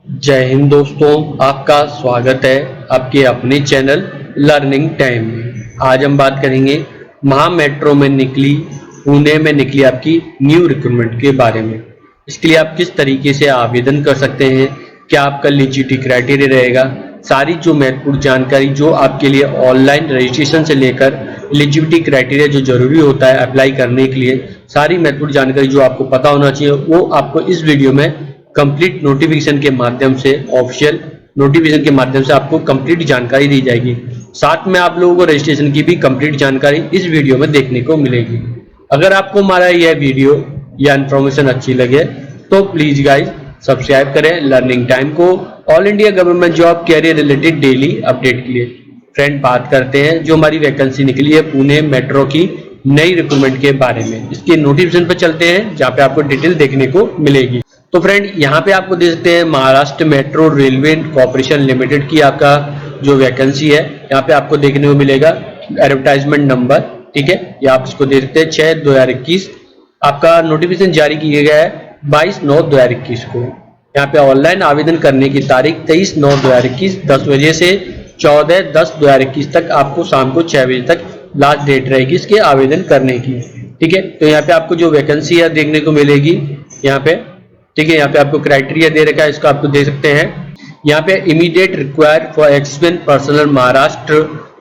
जय हिंद दोस्तों, आपका स्वागत है आपके अपने चैनल लर्निंग टाइम में। आज हम बात करेंगे महा मेट्रो में निकली पुणे में निकली आपकी न्यू रिक्रूटमेंट के बारे में। इसके लिए आप किस तरीके से आवेदन कर सकते हैं, क्या आपका एलिजिबिलिटी क्राइटेरिया रहेगा, सारी जो महत्वपूर्ण जानकारी जो आपके लिए ऑनलाइन रजिस्ट्रेशन से लेकर एलिजिबिलिटी क्राइटेरिया जो जरूरी होता है अप्लाई करने के लिए, सारी महत्वपूर्ण जानकारी जो आपको पता होना चाहिए वो आपको इस वीडियो में कंप्लीट नोटिफिकेशन के माध्यम से, ऑफिशियल नोटिफिकेशन के माध्यम से आपको कंप्लीट जानकारी दी जाएगी। साथ में आप लोगों को रजिस्ट्रेशन की भी कंप्लीट जानकारी इस वीडियो में देखने को मिलेगी। अगर आपको हमारा यह वीडियो या इन्फॉर्मेशन अच्छी लगे तो प्लीज गाइज सब्सक्राइब करें लर्निंग टाइम को all India government job career related daily update के लिए। फ्रेंड, बात करते हैं जो हमारी वैकेंसी निकली है पुणे मेट्रो की नई रिक्रूटमेंट के बारे में। इसके नोटिफिकेशन पर चलते हैं जहाँ पे आपको डिटेल देखने को मिलेगी। तो फ्रेंड, यहाँ पे आपको देख सकते हैं Maharashtra metro railway corporation limited की आपका जो वैकेंसी है यहाँ पे आपको देखने को मिलेगा एडवर्टाइजमेंट नंबर, ठीक है। ये आप इसको देख सकते हैं 6/2021 आपका नोटिफिकेशन जारी किया गया है 22/9/2021 को। यहाँ पे ऑनलाइन आवेदन करने की तारीख 23/9/2021 10 बजे से 14/10/2021 तक आपको शाम को 6 बजे तक लास्ट डेट रहेगी इसके आवेदन करने की, ठीक है। तो यहाँ पे आपको जो वैकेंसी है देखने को मिलेगी यहाँ पे, ठीक है। यहाँ पे आपको क्राइटेरिया दे रखा है, इसको आपको दे सकते हैं। यहाँ पे immediate required for experience personnel Maharashtra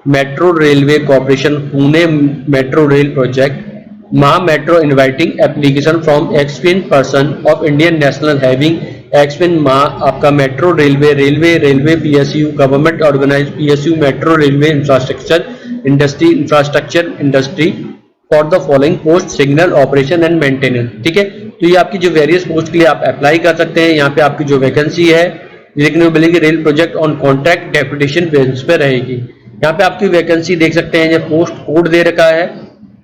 metro railway corporation Pune metro rail project Maha metro inviting application from experience person of Indian national having experience Maha आपका metro railway PSU government organise PSU metro railway infrastructure industry for the following post signal operation and maintenance, ठीक है। तो ये आपकी जो various post के लिए आप अप्लाई कर सकते हैं। यहाँ पे आपकी जो वैकेंसी है देखने को मिलेगी rail project on contract deputation basis पे रहेगी। यहाँ पे आपकी वैकेंसी देख सकते हैं, ये पोस्ट कोड दे रखा है,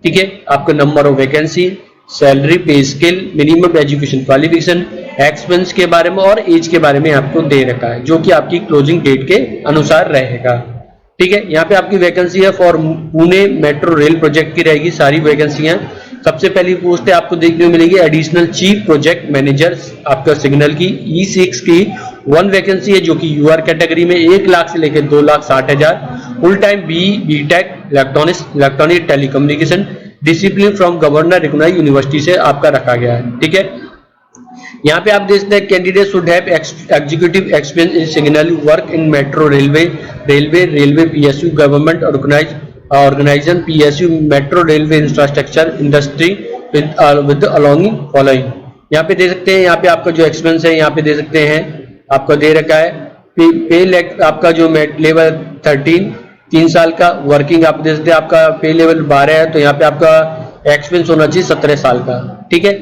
ठीक है। आपका नंबर ऑफ वैकेंसी, सैलरी, पे scale, minimum education qualification, expense के बारे में और एज के बारे में आपको दे रखा है जो कि आपकी क्लोजिंग डेट के अनुसार रहेगा, ठीक है। यहाँ पे आपकी वैकेंसी है for Pune metro rail project की रहेगी सारी वैकेंसियां। सबसे पहली पोस्ट है आपको देखने को मिलेगी एडिशनल चीफ प्रोजेक्ट मैनेजर आपका सिग्नल की E6 की 1 वैकेंसी है जो कि यूआर कैटेगरी में 1 लाख से लेकर 2,60,000, full time BTech electronic telecommunication discipline from governor recognised university से आपका रखा गया है, ठीक है। यहाँ पे आप देख सकते हैं candidate should have executive experience in signal work in metro railway PSU government organisation PSU metro railway infrastructure industry with alonging following. यहाँ पे दे सकते हैं, यहाँ पे आपका जो एक्सपेंस है यहाँ पे दे सकते हैं, आपका दे रखा है पे आपका जो लेवल 13 3 साल का, वर्किंग आप दे सकते हैं आपका पे लेवल 12 है तो यहाँ पे आपका एक्सपेंस होना चाहिए 17 साल का, ठीक है।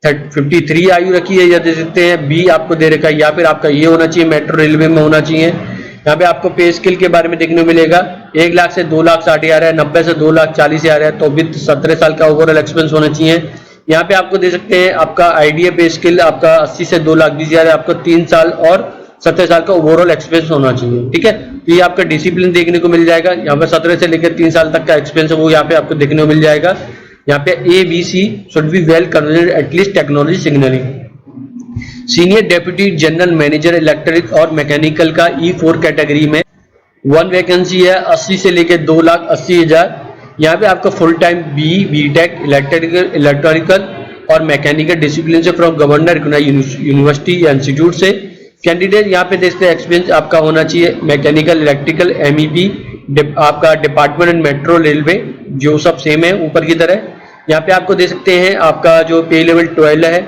53 आयु रखी है, या दे सकते हैं बी आपको दे रखा है, या फिर आपका ये होना चाहिए मेट्रो रेलवे में होना चाहिए। यहाँ पे आपको पे स्केल के बारे में देखने को मिलेगा 1 लाख से 2,60,000 है, 90 से 2,40,000 है, तो विद 17 साल का ओवरऑल एक्सपेंस होना चाहिए। यहाँ पे आपको दे सकते हैं आपका आईडीए पे स्केल आपका 80 से 2,20,000 है, आपको 3 साल और 17 साल का ओवरऑल एक्सपेंस होना चाहिए, ठीक है। तो ये आपका डिसिप्लिन देखने को मिल जाएगा। यहाँ पे 17 से लेकर 3 साल तक का एक्सपेंस है वो यहाँ पे आपको देखने को मिल जाएगा। यहाँ पे ABC should be well converted at least technology signalling. Senior deputy general manager electric और मैकेनिकल का E4 कैटेगरी में 1 वैकेंसी है 80 से लेकर 2,80,000। यहाँ पे आपका फुल टाइम बीटेक इलेक्ट्रिकल और मैकेनिकल डिसिप्लिन से फ्रॉम गवर्नर रिकॉग्नाइज्ड यूनिवर्सिटी या इंस्टीट्यूट से। कैंडिडेट यहाँ पे देखते हैं एक्सपीरियंस आपका होना चाहिए मैकेनिकल इलेक्ट्रिकल MEP आपका डिपार्टमेंट एंड मेट्रो रेलवे, जो सब सेम है ऊपर की तरह। यहाँ पे आपको दे सकते हैं आपका जो पे लेवल 12 है,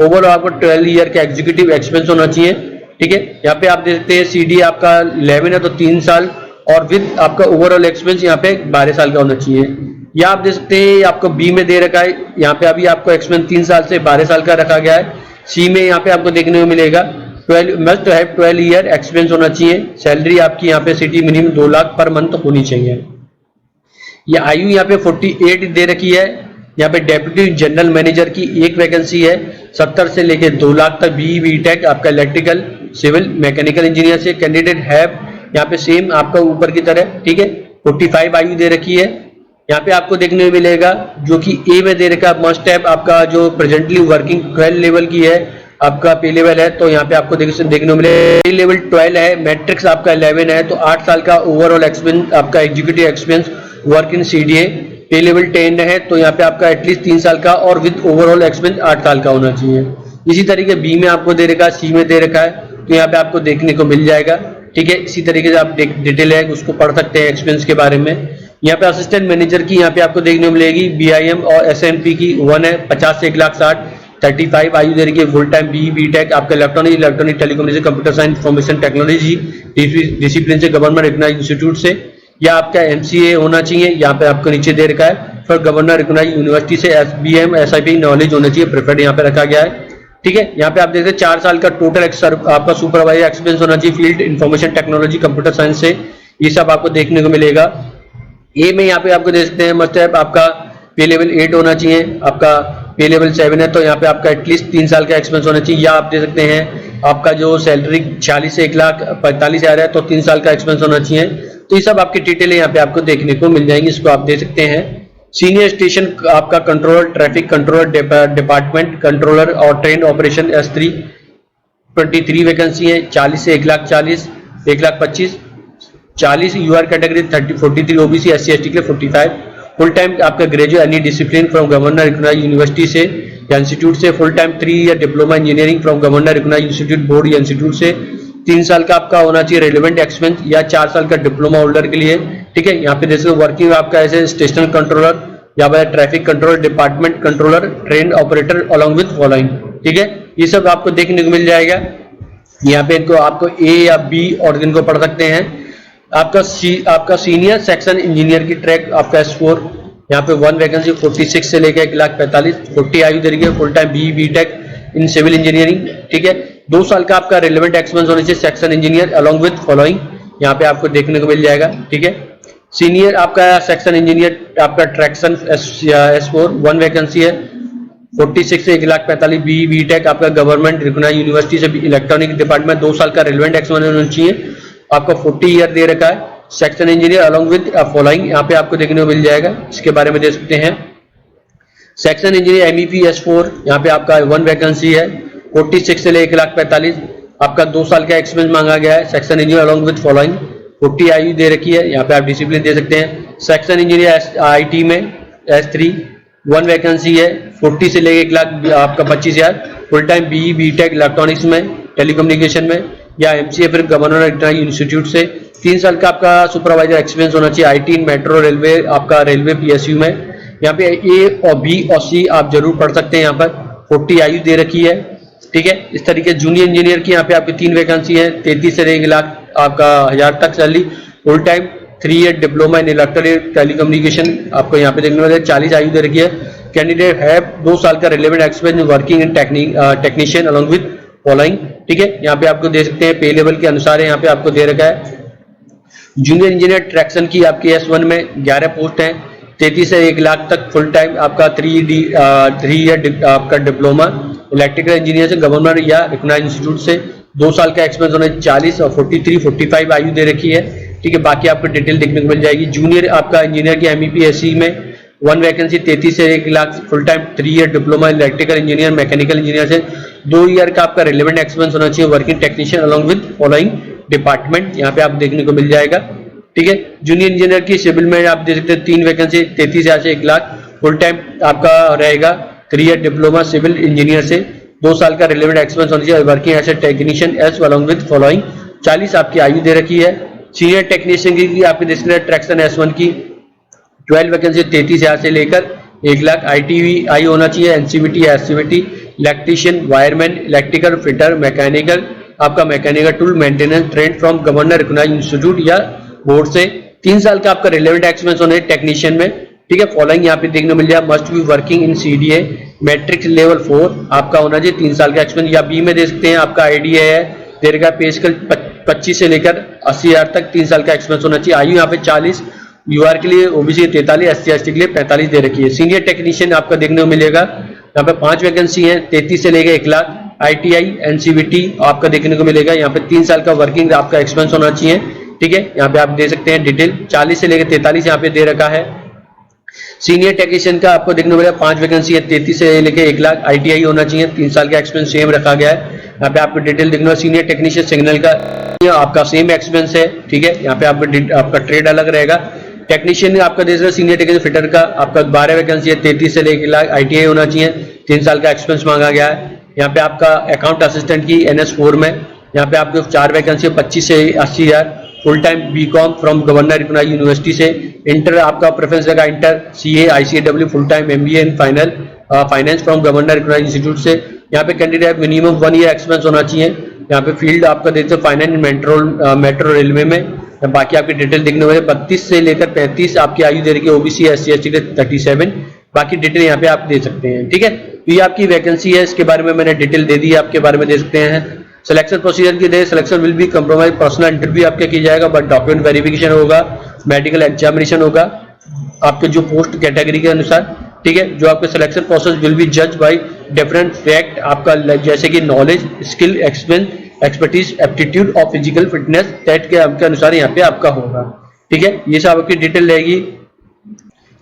ओवरऑल आपको 12 ईयर का एग्जीक्यूटिव एक्सपेंस होना चाहिए, ठीक है। यहाँ पे आप दे सकते हैं CD आपका 11 है तो 3 साल और विद आपका ओवरऑल एक्सपेंस यहाँ पे 12 साल का होना चाहिए। या आप दे सकते हैं आपको B में दे रखा है, यहाँ पे अभी आपको एक्सपेंस 3 साल से 12 साल का रखा गया है। C में यहाँ पे आपको देखने को मिलेगा 12 ईयर एक्सपेंस होना चाहिए। सैलरी आपकी यहाँ पे city minimum 2 lakh per month होनी चाहिए। ये आयु यहाँ पे 48 दे रखी है। यहाँ पे डेप्यूटी जनरल मैनेजर की 1 वैकेंसी है 70 से लेकर 2 लाख तक, बीटेक आपका इलेक्ट्रिकल सिविल मैकेनिकल इंजीनियर से। कैंडिडेट हैव यहाँ पे सेम आपका ऊपर की तरह, ठीक है। 45 आयु दे रखी है। यहाँ पे आपको देखने को मिलेगा जो कि ए में दे रखा मस्ट हैव आपका जो प्रेजेंटली वर्किंग 12 लेवल की है आपका पे लेवल है तो यहाँ पे आपको देखने को मिलेगा पे लेवल 12 है, मैट्रिक्स आपका 11 है, तो 8 साल का ओवरऑल एक्सपीरियंस आपका executive experience work in CDA. पे लेवल 10 है तो यहाँ पे आपका एटलीस्ट 3 साल का और विद ओवरऑल एक्सपीरियंस 8 साल का होना चाहिए। इसी तरीके बी में आपको दे रखा है, सी में दे रखा है, तो यहाँ पे आपको देखने को मिल जाएगा। ठीक है, इसी तरीके से आप डिटेल है उसको पढ़ सकते हैं एक्सपीरियंस के बारे में। यहाँ पे असिस्टेंट मैनेजर की यहाँ पे आपको देखने को मिलेगी बीआईएम और एसएनपी की 1 है, 50 से 1,60,000, 35 आयु दे रही है, फुल टाइम बी टेक आपका electronic telecommunication computer science information technology discipline से गवर्नमेंट रिकॉग्नाइज्ड इंस्टीट्यूट से, या आपका एमसीए होना चाहिए। यहाँ पे आपको नीचे दे रखा है फॉर गवर्नर रिकॉग्नाइज्ड यूनिवर्सिटी से एसबीएम एसआईपी नॉलेज होना चाहिए, प्रेफर्ड यहाँ पे रखा गया है। ठीक है, यहाँ पे आप देखते हैं 4 साल का टोटल आपका सुपरवाइजर एक्सपीरियंस होना चाहिए field information technology computer science से, ये सब आपको देखने को मिलेगा। ए में यहाँ पे आपको देख सकते हैं मस्ट है आपका पे लेवल 8 होना चाहिए, आपका पे लेवल 7 है तो यहाँ पे आपका एटलीस्ट 3 साल का एक्सपीरियंस होना चाहिए, या आप देख सकते हैं आपका जो सैलरी 46 से 1,45,000 है तो 3 साल का एक्सपीरियंस होना चाहिए। तो ये सब आपकी डिटेल यहाँ पे आपको देखने को मिल जाएंगी, इसको आप देख सकते हैं। सीनियर स्टेशन आपका controller, traffic controller, department controller और ट्रेन ऑपरेशन S3 23 वैकेंसी है, 40 से 1,40,000, 1,25,000, 40 UR category 43 OBC SC ST के लिए 45, फुल टाइम आपका graduate any discipline from governor recognised university से या इंस्टीट्यूट से, full time 3 year diploma engineering from governor recognised institute board या इंस्टीट्यूट से, 3 साल का आपका होना चाहिए रेलिवेंट एक्सपीरियंस या 4 साल का डिप्लोमा होल्डर के लिए। ठीक है, यहाँ पे जैसे वर्किंग आपका ऐसे स्टेशन कंट्रोलर या traffic controller, department controller, train operator along with following. ठीक है, ये सब आपको देखने को मिल जाएगा। यहाँ पे इनको आपको ए या बी और इनको पढ़ सकते हैं। आपका सीनियर सेक्शन इंजीनियर की ट्रैक आपका S4, यहाँ पे 1 वैकेंसी 46 से लेकर 1,45,000, 40 आयु तरीके, full time B tech in civil engineering. ठीक है, 2 साल का आपका रिलेवेंट एक्सपीरियंस होना चाहिए section engineer along with following, यहाँ पे आपको देखने को मिल जाएगा। ठीक है, सीनियर आपका सेक्शन इंजीनियर आपका ट्रैक्शन S4 1 वैकेंसी है, 46 से 1,45,000 बी टेक आपका गवर्नमेंट रिकॉग्नाइज्ड यूनिवर्सिटी से इलेक्ट्रॉनिक डिपार्टमेंट, 2 साल का रिलेवेंट एक्सपीरियंस होना चाहिए, आपका 40 ईयर दे रखा है, section engineer along with following यहाँ पे आपको देखने को मिल जाएगा, इसके बारे में देख सकते हैं। सेक्शन इंजीनियर MEP S4 यहाँ पे आपका 1 वैकेंसी है, 46 से लेकर 1,45,000, आपका 2 साल का एक्सपीरियंस मांगा गया है, section engineer along with following, 40 आयु दे रखी है, यहाँ पे आप डिसिप्लिन दे सकते हैं। सेक्शन इंजीनियर IT में S3 1 वैकेंसी है, 40 से लेकर 1,00,000 आपका 25,000, full time B tech electronics में, टेलीकम्युनिकेशन में या MCA फिर गवर्नर रिकॉग्नाइज्ड इंस्टीट्यूट से, 3 साल का आपका सुपरवाइजर एक्सपीरियंस होना चाहिए IT इन मेट्रो रेलवे आपका रेलवे PSU में। यहाँ पे A और B और C आप जरूर पढ़ सकते हैं, यहाँ पर 40 आयु दे रखी है। ठीक है, इस तरीके जूनियर इंजीनियर की यहाँ पे आपकी 3 वैकेंसी है, 33 से 1,00,000 आपका 1,000 तक salary, full time 3 year diploma in electronic telecommunication आपको यहाँ पे देखने को मिलेगा, 40 आयु दे रखी है। कैंडिडेट है 2 साल का relevant experience working in technician along with following. ठीक है, यहाँ पे आपको दे सकते हैं पे लेवल के अनुसार यहाँ पे आपको दे रखा है। जूनियर इंजीनियर ट्रैक्शन की आपकी S1 में 11 पोस्ट हैं, 33 से 1,00,000 तक, फुल टाइम आपका 3 ईयर आपका डिप्लोमा इलेक्ट्रिकल इंजीनियर से गवर्नर या रिकॉग्नाइज्ड इंस्टीट्यूट से, 2 साल का एक्सपीरियंस होना 40 और 45 आयु दे रखी है। ठीक है, बाकी आपको डिटेल देखने को मिल जाएगी। जूनियर आपका इंजीनियर की MEP SE में 1 वैकेंसी, 33 से 1,00,000, full time 3 year diploma electrical engineer mechanical engineer से, 2 ईयर का आपका रिलेवेंट एक्सपीरियंस होना चाहिए working technician along with following department, यहाँ पे आप देखने को मिल जाएगा। ठीक है, जूनियर इंजीनियर की सिविल में आप देख सकते हैं 3 वैकेंसी, 33,000 से 1,00,000, फुल टाइम आपका रहेगा 3 ईयर डिप्लोमा सिविल इंजीनियर से, 2 साल का रिलेवेंट एक्सपीरियंस होना चाहिए working as a technician as along with following, 40 आपकी आयु दे रखी है। सीनियर टेक्नीशियन की आपके देख सकते हैं ट्रैक्शन S1 की 12 वैकेंसी, 33,000 से लेकर 1,00,000, ITI होना चाहिए, NCVT या SCVT, electrician, wireman, electrical fitter, mechanical आपका mechanical tool maintenance, trained from governor recognised institute या बोर्ड से, 3 साल का आपका रिलेवेंट एक्सपीरियंस होना है टेक्नीशियन में। ठीक है, फॉलोइंग यहाँ पे देखने को मिल जाए, must be working in CDA matrix level 4 आपका होना चाहिए, 3 साल का एक्सपीरियंस। या बी में देख सकते हैं आपका IDA है, देर का पे स्केल 25 से लेकर 80,000 तक, 3 साल का एक्सपीरियंस होना चाहिए। आयु यहाँ पे 40, UR के लिए OBC 43, SC ST के लिए 45 दे रखी है। सीनियर टेक्नीशियन आपका देखने को मिलेगा, यहाँ पे 5 वैकेंसी है, 33 से लेकर 1,00,000, ITI NCVT आपका देखने को मिलेगा, यहाँ पे 3 साल का वर्किंग आपका एक्सपीरियंस होना चाहिए। ठीक है, यहाँ पे आप दे सकते हैं डिटेल, 40 से लेकर 43 यहाँ पे दे रखा है। सीनियर टेक्नीशियन का आपको देखने को मिलेगा 5 वैकेंसी है, 33 से लेके 1 लाख। ITI होना चाहिए, 3 साल का एक्सपीरियंस सेम रखा गया है। यहाँ पे आपको डिटेल देखना है। सीनियर टेक्नीशियन सिग्नल का आपका सेम एक्सपीरियंस है, ठीक है। यहाँ पे आपका ट्रेड अलग रहेगा। टेक्नीशियन आपका देख रहे हैं, सीनियर टेक्नीशियन फिटर का आपका 12 वैकेंसी है, 33 से लेके 1 लाख। ITI होना चाहिए, 3 साल का एक्सपीरियंस मांगा गया है। यहाँ पे आपका अकाउंट असिस्टेंट की NS4 में यहाँ पे आपको 4 वैकेंसी है, 25 से 80,000। Full time BCom from governor recognised university से। इंटर आपका प्रेफरेंस रहेगा inter, CA ICAW full time MBA in finance from governor recognised institute से। यहाँ पे कैंडिडेट मिनिमम 1 ईयर एक्सपीरियंस होना चाहिए। यहाँ पे फील्ड आपका देखते हैं फाइनेंस मेट्रो रेलवे में। बाकी आपकी डिटेल देखने वाले 32 से लेकर 35 आपकी आयु दे रही है। OBC SC ST के 37। बाकी डिटेल यहाँ पे आप दे सकते हैं, ठीक है। तो ये आपकी वैकेंसी है, इसके बारे में मैंने डिटेल दे दी है, आपके बारे में दे सकते हैं। सिलेक्शन प्रोसीजर की दे, selection will be compromise, personal interview आपका किया जाएगा, बट डॉक्यूमेंट वेरिफिकेशन होगा, मेडिकल एग्जामिनेशन होगा आपके जो पोस्ट कैटेगरी के अनुसार, ठीक है। जो आपके सिलेक्शन प्रोसेस विल बी जज बाय डिफरेंट फैक्ट आपका, जैसे कि knowledge, skill, experience, expertise, aptitude और फिजिकल फिटनेस टेस्ट के अनुसार यहाँ पे आपका होगा, ठीक है। ये सब आपकी डिटेल रहेगी।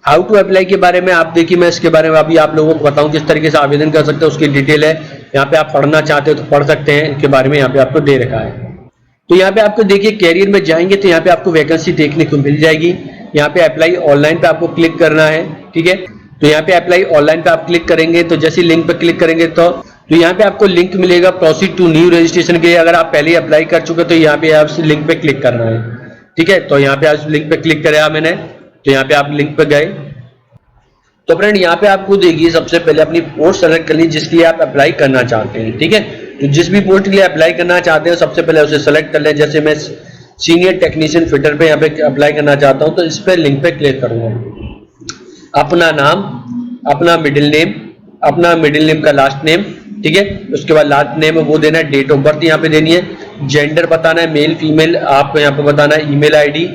हाउ टू अप्लाई के बारे में आप देखिए, मैं इसके बारे में अभी आप लोगों को बताऊं किस तरीके से आवेदन कर सकते हैं, उसकी डिटेल है। यहाँ पे आप पढ़ना चाहते हो तो पढ़ सकते हैं, इनके बारे में यहाँ पे आपको दे रखा है। तो यहाँ पे आपको देखिए कैरियर में जाएंगे तो यहाँ पे आपको वैकेंसी देखने को मिल जाएगी। यहाँ पे अप्लाई ऑनलाइन पे आपको क्लिक करना है, ठीक है। तो यहाँ पे अप्लाई ऑनलाइन पे आप क्लिक करेंगे तो जैसे लिंक पे क्लिक करेंगे तो यहाँ पे आपको लिंक मिलेगा प्रोसीड टू न्यू रजिस्ट्रेशन के लिए। अगर आप पहले अप्लाई कर चुके तो यहाँ पे आप लिंक पे क्लिक करना है, ठीक है। तो यहाँ पे आज लिंक पे क्लिक करा मैंने, तो यहाँ पे आप लिंक पे गए तो फ्रेंड यहाँ पे आपको देखिए सबसे पहले अपनी पोस्ट सेलेक्ट कर लीजिए जिसके लिए आप अप्लाई करना चाहते हैं, ठीक है। तो जिस भी पोस्ट के लिए अप्लाई करना चाहते हैं सबसे पहले उसे सेलेक्ट कर लें। जैसे मैं सीनियर टेक्नीशियन फिटर पे यहाँ पे अप्लाई करना चाहता हूँ तो इस पे लिंक पे क्लिक करूंगा। अपना नाम, अपना मिडिल नेम का लास्ट नेम, ठीक है। उसके बाद लास्ट नेम वो देना है, डेट ऑफ बर्थ यहाँ पे देनी है, जेंडर बताना है, मेल फीमेल आपको यहाँ पे बताना है, ईमेल आईडी,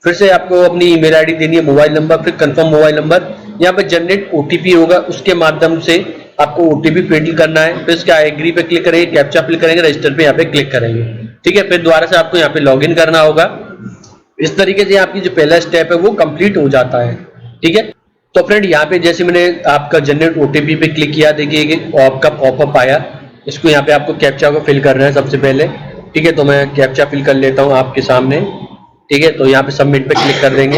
फिर से आपको अपनी ईमेल आईडी देनी है, मोबाइल नंबर, फिर कंफर्म मोबाइल नंबर। यहाँ पे जनरेट OTP होगा, उसके माध्यम से आपको OTP फिल करना है। फिर इसका एग्री पे क्लिक करेंगे, कैप्चा फिल करेंगे, रजिस्टर पे यहाँ पे क्लिक करेंगे, ठीक है। फिर दोबारा से आपको यहाँ पे लॉगिन करना होगा। इस तरीके से आपकी जो पहला स्टेप है वो कंप्लीट हो जाता है, ठीक है। तो फ्रेंड यहाँ पे जैसे मैंने आपका जनरेट OTP पे क्लिक किया, देखिए कि आपका पॉपअप आया। इसको यहाँ पे आपको कैप्चा को फिल करना है सबसे पहले, ठीक है। तो मैं कैप्चा फिल कर लेता हूँ आपके सामने, ठीक है। तो यहाँ पे सबमिट पे क्लिक कर देंगे।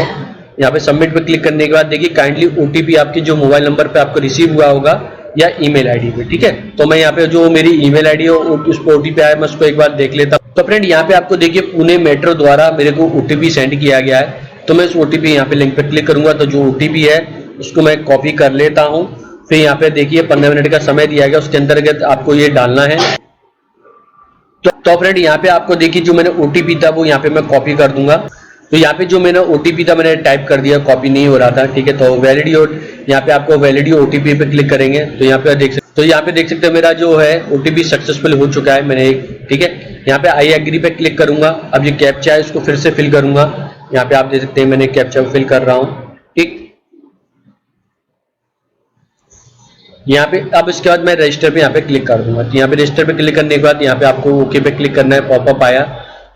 यहाँ पे सबमिट पे क्लिक करने के बाद देखिए काइंडली OTP आपके जो मोबाइल नंबर पे आपको रिसीव हुआ होगा या ईमेल आईडी पे, ठीक है। तो मैं यहाँ पे जो मेरी ईमेल आईडी है उस पर OTP आया, मैं उसको एक बार देख लेता हूँ। तो फ्रेंड यहाँ पे आपको देखिए पुणे मेट्रो द्वारा मेरे को OTP सेंड किया गया है। तो मैं इस OTP यहाँ पे लिंक पे क्लिक करूंगा तो जो OTP है उसको मैं कॉपी कर लेता हूँ। फिर यहाँ पे देखिए 15 मिनट का समय दिया गया, उसके अंतर्गत आपको ये डालना है। तो फ्रेंड यहाँ पे आपको देखिए जो मैंने OTP था वो यहाँ पे मैं कॉपी कर दूंगा। तो यहाँ पे जो मैंने OTP था मैंने टाइप कर दिया, कॉपी नहीं हो रहा था, ठीक है। तो वैलिडिटी, यहाँ पे आपको वैलिडिटी OTP पे क्लिक करेंगे तो यहाँ पे देख सकते हैं मेरा जो है OTP सक्सेसफुल हो चुका है, मैंने एक, ठीक है। यहाँ पे आई एग्री पे क्लिक करूंगा। अब ये कैप्चा है इसको फिर से फिल करूंगा। यहाँ पे आप देख सकते हैं मैंने कैप्चा फिल कर रहा हूँ, ठीक। यहाँ पे अब इसके बाद मैं रजिस्टर पे यहाँ पे क्लिक कर दूंगा। तो यहाँ पे रजिस्टर पे क्लिक करने के बाद यहाँ पे आपको ओके पे क्लिक करना है, पॉपअप आया।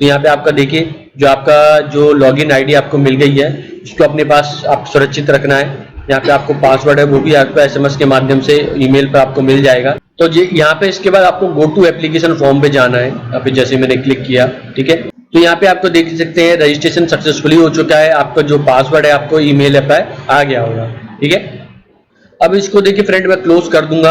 तो यहाँ पे आपका देखिए जो आपका जो लॉगिन आईडी आपको मिल गई है उसको अपने पास आप सुरक्षित रखना है। यहाँ पे आपको पासवर्ड है वो भी आपको SMS के माध्यम से ईमेल पर आपको मिल जाएगा। तो यहाँ पे इसके बाद आपको गो टू एप्लीकेशन फॉर्म पे जाना है। यहाँ पे जैसे मैंने क्लिक किया, ठीक है। तो यहाँ पे आपको देख सकते हैं रजिस्ट्रेशन सक्सेसफुली हो चुका है, आपका जो पासवर्ड है आपको ईमेल पे आ गया होगा, ठीक है। अब इसको देखिए फ्रेंड मैं क्लोज कर दूंगा।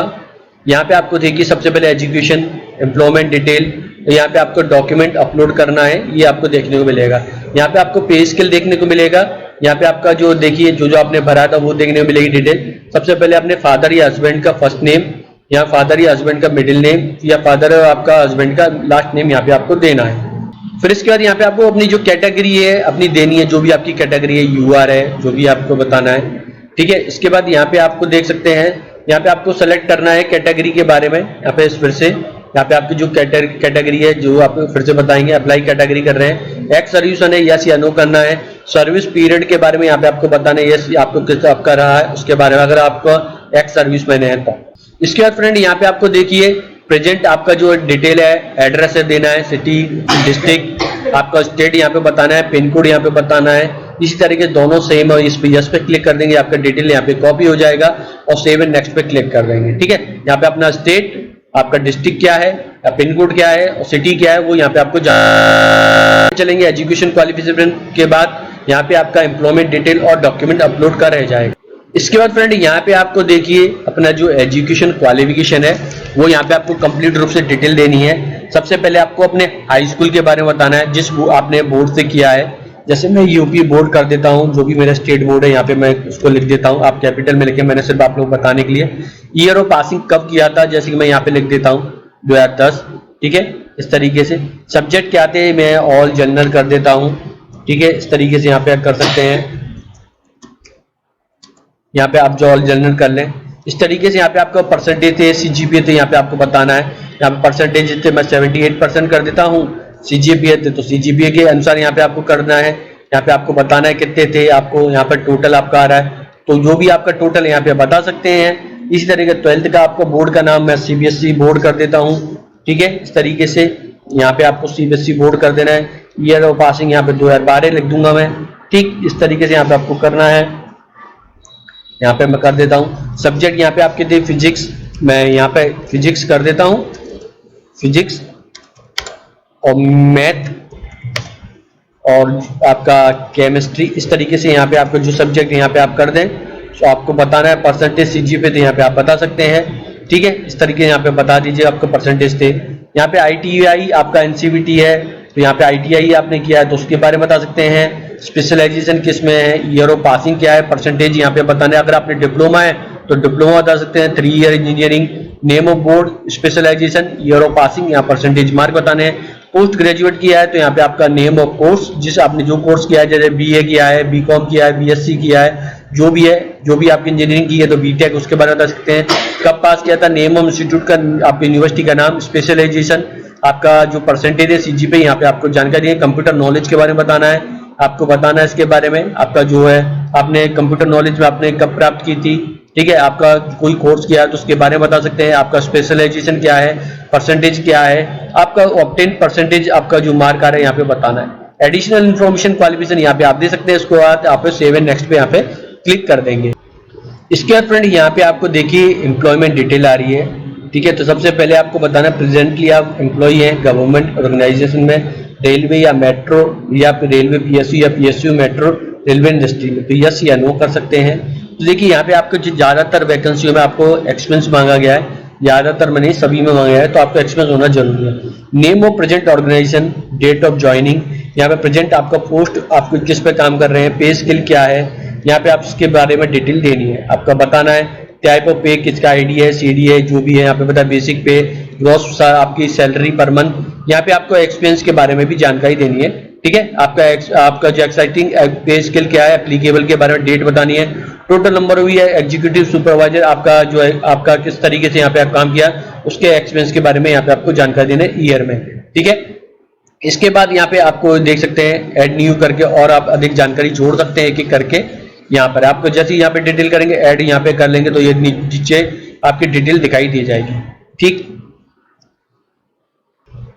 यहाँ पे आपको देखिए सबसे पहले एजुकेशन, एम्प्लॉयमेंट डिटेल, यहाँ पे आपको डॉक्यूमेंट अपलोड करना है, ये आपको देखने को मिलेगा। यहाँ पे आपको पे स्केल देखने को मिलेगा। यहाँ पे आपका जो देखिए जो आपने भरा था वो देखने को मिलेगी डिटेल। सबसे पहले अपने फादर या हस्बैंड का फर्स्ट नेम, यहाँ फादर या हस्बैंड का मिडिल नेम या फादर आपका हस्बैंड का लास्ट नेम यहाँ पे आपको देना है। फिर इसके बाद यहाँ पे आपको अपनी जो कैटेगरी है अपनी देनी है, जो भी आपकी कैटेगरी है, UR है, जो भी आपको बताना है, ठीक है। इसके बाद यहाँ पे आपको देख सकते हैं यहाँ पे आपको सेलेक्ट करना है कैटेगरी के बारे में। यहाँ पे फिर से यहाँ पे आपकी जो कैटेगरी है जो आप फिर से बताएंगे, अप्लाई कैटेगरी कर रहे हैं, एक्स सर्विस है, यस या नो करना है। सर्विस पीरियड के बारे में यहाँ पे आपको बताना है, यस आपको किस आपका रहा है उसके बारे में, अगर आपको एक्स सर्विस मैन है तो। इसके बाद फ्रेंड यहाँ पे आपको देखिए प्रेजेंट आपका जो डिटेल है, एड्रेस है देना है, सिटी, डिस्ट्रिक्ट, आपका स्टेट यहाँ पे बताना है, पिन कोड यहाँ पे बताना है, इसी तरीके दोनों सेम और इस पे यस पे क्लिक कर देंगे, आपका डिटेल यहाँ पे कॉपी हो जाएगा और सेव एंड नेक्स्ट पे क्लिक कर देंगे। ठीक है, यहाँ पे अपना स्टेट, आपका डिस्ट्रिक्ट क्या है, पिन कोड क्या है और सिटी क्या है वो यहाँ पे आपको चलेंगे। एजुकेशन क्वालिफिकेशन के बाद यहाँ पे आपका एम्प्लॉयमेंट डिटेल और डॉक्यूमेंट अपलोड का रह जाएगा। इसके बाद फ्रेंड यहाँ पे आपको देखिए अपना जो एजुकेशन क्वालिफिकेशन है वो यहाँ पे आपको कंप्लीट रूप से डिटेल देनी है। सबसे पहले आपको अपने हाई स्कूल के बारे में बताना है जिस आपने बोर्ड से किया है। जैसे मैं यूपी बोर्ड कर देता हूँ, जो भी मेरा स्टेट बोर्ड है यहाँ पे मैं उसको लिख देता हूँ, आप कैपिटल में लिखे, मैंने सिर्फ आप लोग बताने के लिए। ईयर ऑफ पासिंग कब किया था, जैसे कि मैं यहाँ पे लिख देता हूँ 2010। ठीक है, इस तरीके से। सब्जेक्ट क्या आते हैं, मैं ऑल जनरल कर देता हूँ। ठीक है, इस तरीके से यहाँ पे कर सकते हैं, यहाँ पे आप जो ऑल जनरल कर लें। इस तरीके से यहाँ पे आपका परसेंटेज थे, सीजीपीए थे, यहाँ पे आपको बताना है। यहाँ पे परसेंटेज थे मैं 78% कर देता हूँ, सीजीपीए थे तो सीजीपीए के अनुसार यहाँ पे आपको करना है। यहाँ पे आपको बताना है कितने थे, आपको यहाँ पर टोटल आपका आ रहा है तो जो भी आपका टोटल यहाँ पे बता सकते हैं। इसी तरीके 12th का आपको बोर्ड का नाम मैं सीबीएसई बोर्ड कर देता हूँ। ठीक है, इस तरीके से यहाँ पे आपको सीबीएसई बोर्ड कर देना है। ईयर ऑफ पासिंग यहाँ पे 2012 लिख दूंगा मैं। ठीक, इस तरीके से यहाँ पे आपको करना है। यहाँ पे मैं कर देता हूँ। सब्जेक्ट यहाँ पे आपके थे फिजिक्स, मैं यहाँ पे फिजिक्स कर देता हूँ, फिजिक्स और मैथ और आपका केमिस्ट्री। इस तरीके से यहाँ पे आपको जो सब्जेक्ट यहाँ पे आप कर दें तो आपको बताना है। परसेंटेज सीजी पे तो यहाँ पे आप बता सकते हैं। ठीक है, इस तरीके से यहाँ पे बता दीजिए आपको परसेंटेज थे। यहाँ पे ITI आपका NCVT है तो यहाँ पे ITI आपने किया है तो उसके बारे में बता सकते हैं। स्पेशलाइजेशन किस में है, ईयर ऑफ पासिंग क्या है, परसेंटेज यहाँ पे बताना है। अगर आपने डिप्लोमा है तो डिप्लोमा बता सकते हैं, 3 year engineering, name of board, specialisation, year of passing, यहाँ परसेंटेज मार्क बताने हैं। पोस्ट ग्रेजुएट किया है तो यहाँ पे आपका नेम ऑफ कोर्स, जिस आपने जो कोर्स किया है, जैसे BA किया है, BCom किया है, BSc किया है, जो भी है, जो भी आपकी इंजीनियरिंग की है तो BTech, उसके बारे में बता सकते हैं। कब पास किया था, नेम ऑफ इंस्टीट्यूट का, आपकी यूनिवर्सिटी का नाम, स्पेशलाइजेशन, आपका जो परसेंटेज है CGPA, यहाँ पे आपको जानकारी है। कंप्यूटर नॉलेज के बारे में बताना है, आपको बताना है इसके बारे में। आपका जो है आपने कंप्यूटर नॉलेज में आपने कब प्राप्त की थी। ठीक है, आपका कोई कोर्स किया है तो उसके बारे में बता सकते हैं। आपका स्पेशलाइजेशन क्या है, परसेंटेज क्या है, आपका ऑब्टेन परसेंटेज, आपका जो मार्क आ रहा है यहाँ पे बताना है। एडिशनल इन्फॉर्मेशन क्वालिफिकेशन यहाँ पे आप दे सकते हैं। इसको आप सेव एंड नेक्स्ट पे यहाँ पे क्लिक कर देंगे। इसके बाद फ्रेंड यहाँ पे आपको देखिए एम्प्लॉयमेंट डिटेल आ रही है। ठीक है, तो सबसे पहले आपको बताना है प्रेजेंटली आप एम्प्लॉई हैं गवर्नमेंट ऑर्गेनाइजेशन में, रेलवे या मेट्रो, या फिर रेलवे PSU या PSU मेट्रो रेलवे इंडस्ट्री में, तो यस या नो कर सकते हैं। तो देखिए यहाँ पे आपको ज्यादातर वैकेंसियों में आपको एक्सपीरियंस मांगा गया है, ज्यादातर में नहीं सभी में मांगा गया है, तो आपका एक्सपीरियंस होना जरूरी है। Name of present organisation, date of joining, यहाँ पे प्रेजेंट आपका पोस्ट, आपको किस पे काम कर रहे हैं, पे स्केल क्या है, यहाँ पे आप इसके बारे में डिटेल देनी है, आपका बताना है। टाइप ऑफ पे किसका ID है, CD है, जो भी है यहाँ पे बता, बेसिक पे, ग्रॉस आपकी सैलरी पर मंथ, यहाँ पे आपको एक्सपीरियंस के बारे में भी जानकारी देनी है। ठीक है, आपका जो एक्साइटिंग पे स्केल क्या है, एप्लीकेबल के बारे में डेट बतानी है। टोटल नंबर हुई है, एग्जीक्यूटिव सुपरवाइजर आपका जो है, आपका किस तरीके से यहाँ पे आप काम किया, उसके एक्सपीरियंस के बारे में यहाँ पे आपको जानकारी देनी है ईयर में। ठीक है, इसके बाद यहाँ पे आपको देख सकते हैं ऐड न्यू करके और आप अधिक जानकारी जोड़ सकते हैं एक-एक करके। यहाँ पर आपको जैसे ही यहाँ पे डिटेल करेंगे, ऐड यहाँ पे कर लेंगे तो ये नीचे आपकी डिटेल दिखाई दी जाएगी। ठीक,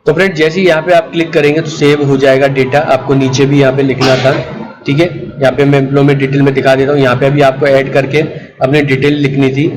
तो फ्रेंड जैसे ही यहाँ पे आप क्लिक करेंगे तो सेव हो जाएगा डेटा। आपको नीचे भी यहाँ पे लिखना था। ठीक है, यहाँ पे मैं एम्प्लॉयमेंट डिटेल में दिखा देता हूँ, यहाँ पे भी आपको ऐड करके अपनी डिटेल लिखनी थी।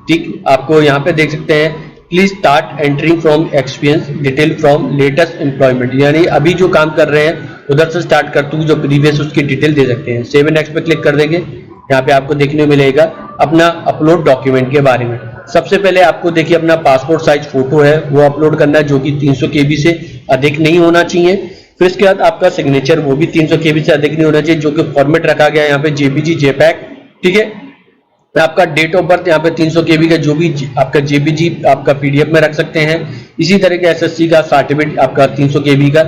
ठीक, आपको यहाँ पे देख सकते हैं please start entering from experience detail from latest employment, यानी अभी जो काम कर रहे हैं उधर से स्टार्ट करते हुए जो प्रीवियस उसकी डिटेल दे सकते हैं। सेव एंड नेक्स्ट पे क्लिक कर देंगे, यहाँ पे आपको देखने मिलेगा अपना अपलोड डॉक्यूमेंट के बारे में। सबसे पहले आपको देखिए अपना पासपोर्ट साइज फोटो है वो अपलोड करना है, जो कि 300 KB से अधिक नहीं होना चाहिए। फिर इसके बाद आपका सिग्नेचर वो भी 300 KB से अधिक नहीं होना चाहिए, जो कि फॉर्मेट रखा गया है यहाँ पे JPG JPEG। ठीक है, आपका डेट ऑफ बर्थ यहाँ पे 300 KB का जो भी आपका JPG आपका PDF में रख सकते हैं। इसी तरह के SSC का सर्टिफिकेट आपका 300 KB का,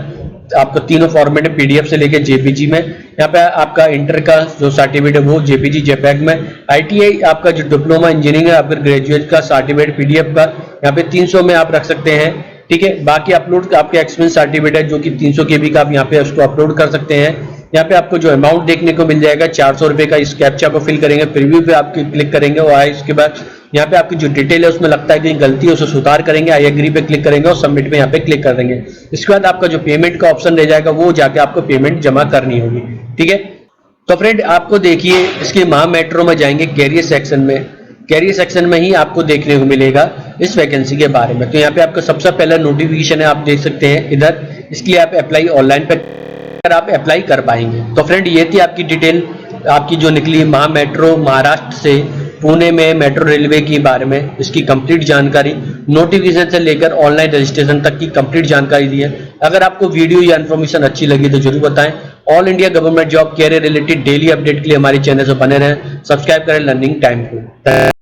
आपका तीनों फॉर्मेट में PDF से लेके JPG में। यहाँ पे आपका इंटर का जो सर्टिफिकेट है वो JPG JPEG में। ITI आपका जो डिप्लोमा इंजीनियरिंग है, आपका ग्रेजुएट का सर्टिफिकेट PDF का यहाँ पे 300 में आप रख सकते हैं। ठीक है, बाकी अपलोड आपके एक्सपीरियंस सर्टिफिकेट है जो कि 300 KB का, आप यहाँ पे उसको अपलोड कर सकते हैं। यहाँ पे आपको जो अमाउंट देखने को मिल जाएगा 400 रुपए का। इस कैप्चा को फिल करेंगे, प्रीव्यू पे आप क्लिक करेंगे और इसके बाद यहाँ पे आपकी जो डिटेल है उसमें लगता है कि गलती है उसे सुधार करेंगे, आई एग्री पे क्लिक करेंगे और सबमिट पे यहाँ पे क्लिक कर देंगे। इसके बाद आपका जो पेमेंट का ऑप्शन रह जाएगा वो जाके आपको पेमेंट जमा करनी होगी। ठीक है, तो फ्रेंड आपको देखिए इसके महा मेट्रो में जाएंगे कैरियर सेक्शन में, कैरियर सेक्शन में ही आपको देखने को मिलेगा इस वैकेंसी के बारे में। तो यहाँ पे आपका सबसे पहला नोटिफिकेशन है, आप देख सकते हैं इधर, इसके लिए आप अप्लाई ऑनलाइन पे आप अप्लाई कर पाएंगे। तो फ्रेंड ये थी आपकी डिटेल, आपकी जो निकली महा मेट्रो महाराष्ट्र से पुणे में मेट्रो रेलवे के बारे में, इसकी कंप्लीट जानकारी, नोटिफिकेशन से लेकर ऑनलाइन रजिस्ट्रेशन तक की कंप्लीट जानकारी दी है। अगर आपको वीडियो या इन्फॉर्मेशन अच्छी लगी तो जरूर बताएं। All India government job career related daily update के लिए हमारे चैनल से बने रहें, सब्सक्राइब करें लर्निंग टाइम को।